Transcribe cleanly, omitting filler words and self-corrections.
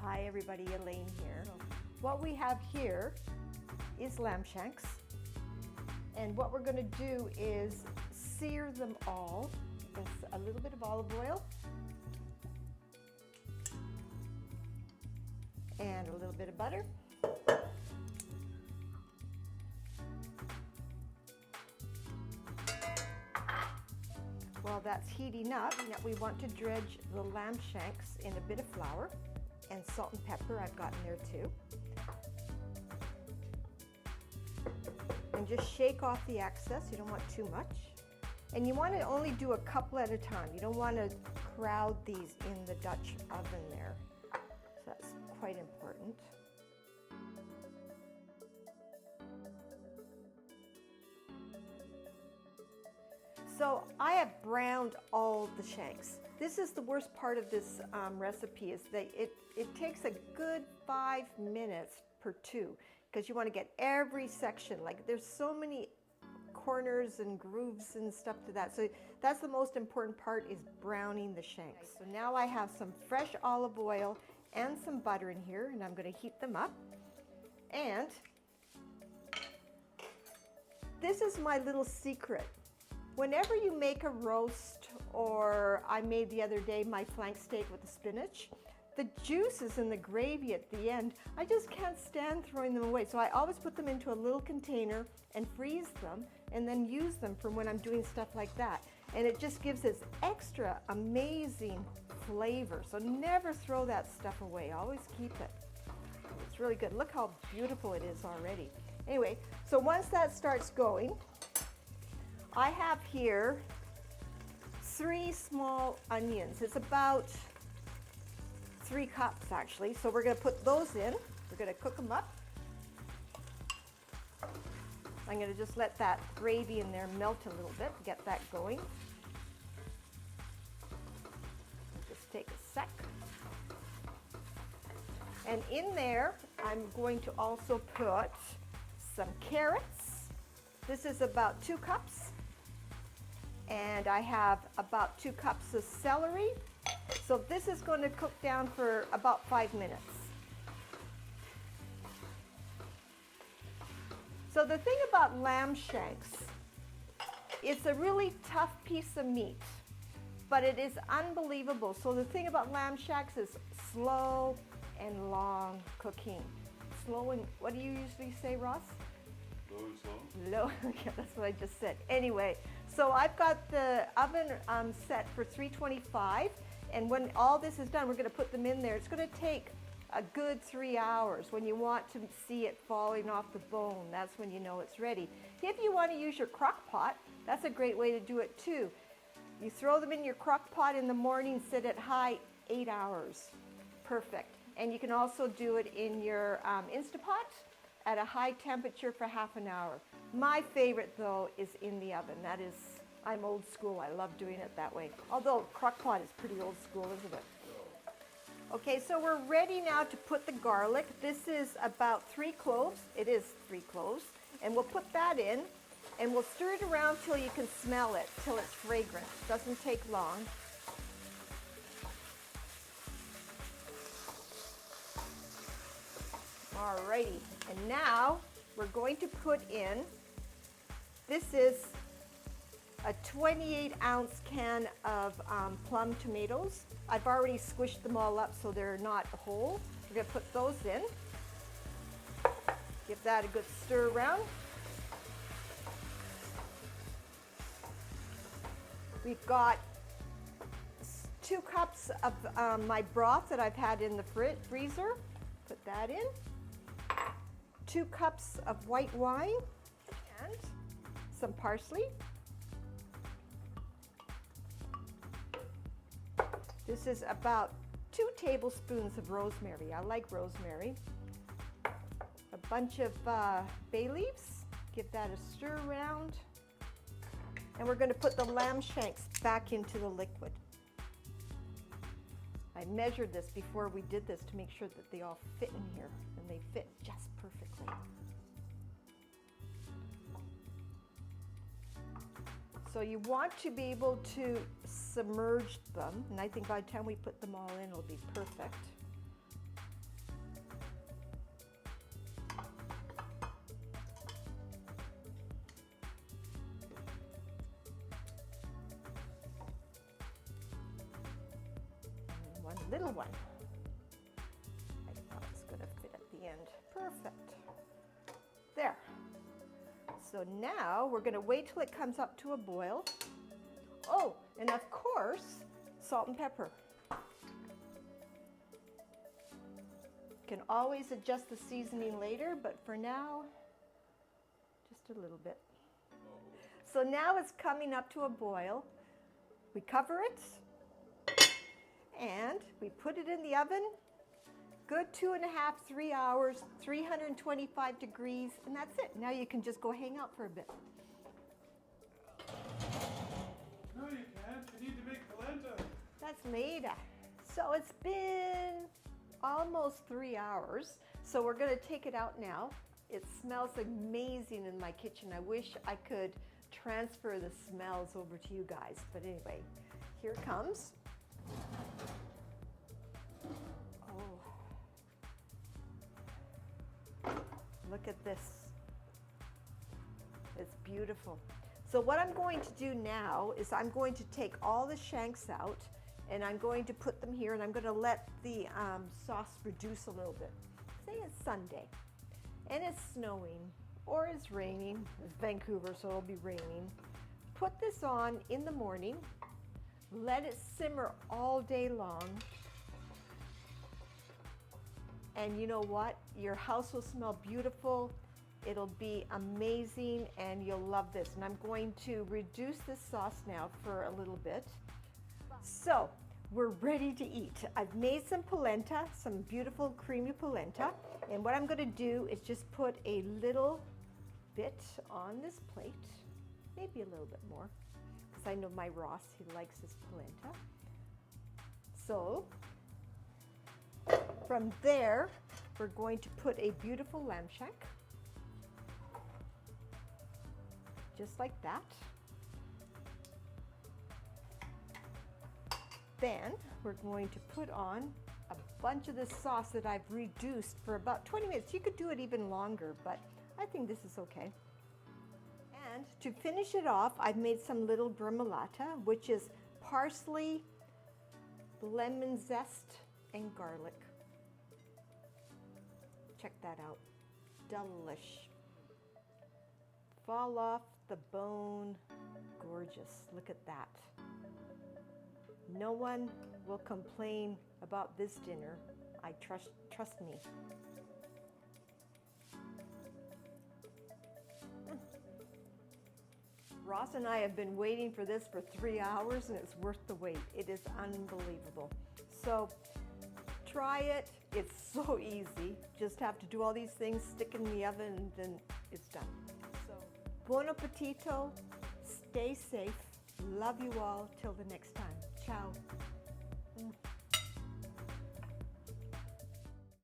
Hi everybody, Elaine here. What we have here is lamb shanks, and what we're going to do is sear them all with a little bit of olive oil and a little bit of butter. While that's heating up, we want to dredge the lamb shanks in a bit of flour and salt and pepper I've got in there too. And just shake off the excess, you don't want too much. And you want to only do a couple at a time. You don't want to crowd these in the Dutch oven there. So that's quite important. So I have browned all the shanks. This is the worst part of this recipe, is that it takes a good 5 minutes per two, because you want to get every section. Like, there's so many corners and grooves and stuff to that. So that's the most important part, is browning the shanks. So now I have some fresh olive oil and some butter in here, and I'm going to heat them up. And this is my little secret. Whenever you make a roast, or I made the other day my flank steak with the spinach, the juices and the gravy at the end, I just can't stand throwing them away. So I always put them into a little container and freeze them, and then use them for when I'm doing stuff like that. And it just gives this extra amazing flavor. So never throw that stuff away, always keep it. It's really good. Look how beautiful it is already. Anyway, so once that starts going, I have here 3 small onions. It's about 3 cups actually. So we're going to put those in. We're going to cook them up. I'm going to just let that gravy in there melt a little bit, get that going. Just take a sec. And in there, I'm going to also put some carrots. This is about 2 cups. And I have about 2 cups of celery. So this is going to cook down for about 5 minutes. So the thing about lamb shanks, it's a really tough piece of meat, but it is unbelievable. So the thing about lamb shanks is slow and long cooking. Slow and, what do you usually say, Ross? Low and slow? Low, yeah, that's what I just said. Anyway, so I've got the oven set for 325, and when all this is done, we're going to put them in there. It's going to take a good 3 hours. When you want to see it falling off the bone, that's when you know it's ready. If you want to use your crock pot, that's a great way to do it too. You throw them in your crock pot in the morning, set it high, 8 hours. Perfect. And you can also do it in your Instapot at a high temperature for half an hour. My favorite though is in the oven. That is, I'm old school. I love doing it that way. Although crock-pot is pretty old school, isn't it? Okay, so we're ready now to put the garlic. This is about 3 cloves. It is 3 cloves. And we'll put that in, and we'll stir it around till you can smell it, till it's fragrant. Doesn't take long. Alrighty, and now we're going to put in, this is a 28-ounce can of plum tomatoes. I've already squished them all up so they're not whole. We're going to put those in. Give that a good stir around. We've got 2 cups of my broth that I've had in the freezer. Put that in. 2 cups of white wine and some parsley. This is about 2 tablespoons of rosemary. I like rosemary. A bunch of bay leaves. Give that a stir around. And we're going to put the lamb shanks back into the liquid. I measured this before we did this to make sure that they all fit in here, and they fit just perfectly. So you want to be able to submerge them, and I think by the time we put them all in, it'll be perfect. little one. I thought it's going to fit at the end. Perfect. There. So now we're going to wait till it comes up to a boil. Oh, and of course, salt and pepper. You can always adjust the seasoning later, but for now, just a little bit. So now it's coming up to a boil. We cover it and we put it in the oven. Good 2.5, 3 hours, 325 degrees, and that's it. Now you can just go hang out for a bit. No, you can't. You need to make polenta. That's later. So it's been almost 3 hours. So we're gonna take it out now. It smells amazing in my kitchen. I wish I could transfer the smells over to you guys. But anyway, here it comes. Oh, look at this. It's beautiful. So what I'm going to do now is I'm going to take all the shanks out and I'm going to put them here and I'm going to let the sauce reduce a little bit. Say it's Sunday and it's snowing or it's raining. It's Vancouver, so it'll be raining. Put this on in the morning. Let it simmer all day long. And you know what? Your house will smell beautiful. It'll be amazing and you'll love this. And I'm going to reduce this sauce now for a little bit. So we're ready to eat. I've made some polenta, some beautiful creamy polenta. And what I'm gonna do is just put a little bit on this plate, maybe a little bit more, because I know my Ross, he likes his polenta. So from there, we're going to put a beautiful lamb shank, just like that. Then we're going to put on a bunch of this sauce that I've reduced for about 20 minutes. You could do it even longer, but I think this is okay. And to finish it off, I've made some little gremolata, which is parsley, lemon zest, and garlic. Check that out. Delish. Fall off the bone. Gorgeous. Look at that. No one will complain about this dinner. I trust me. Ross and I have been waiting for this for 3 hours and it's worth the wait. It is unbelievable. So try it. It's so easy. Just have to do all these things, stick in the oven, and then it's done. So buon appetito. Stay safe. Love you all. Till the next time. Ciao.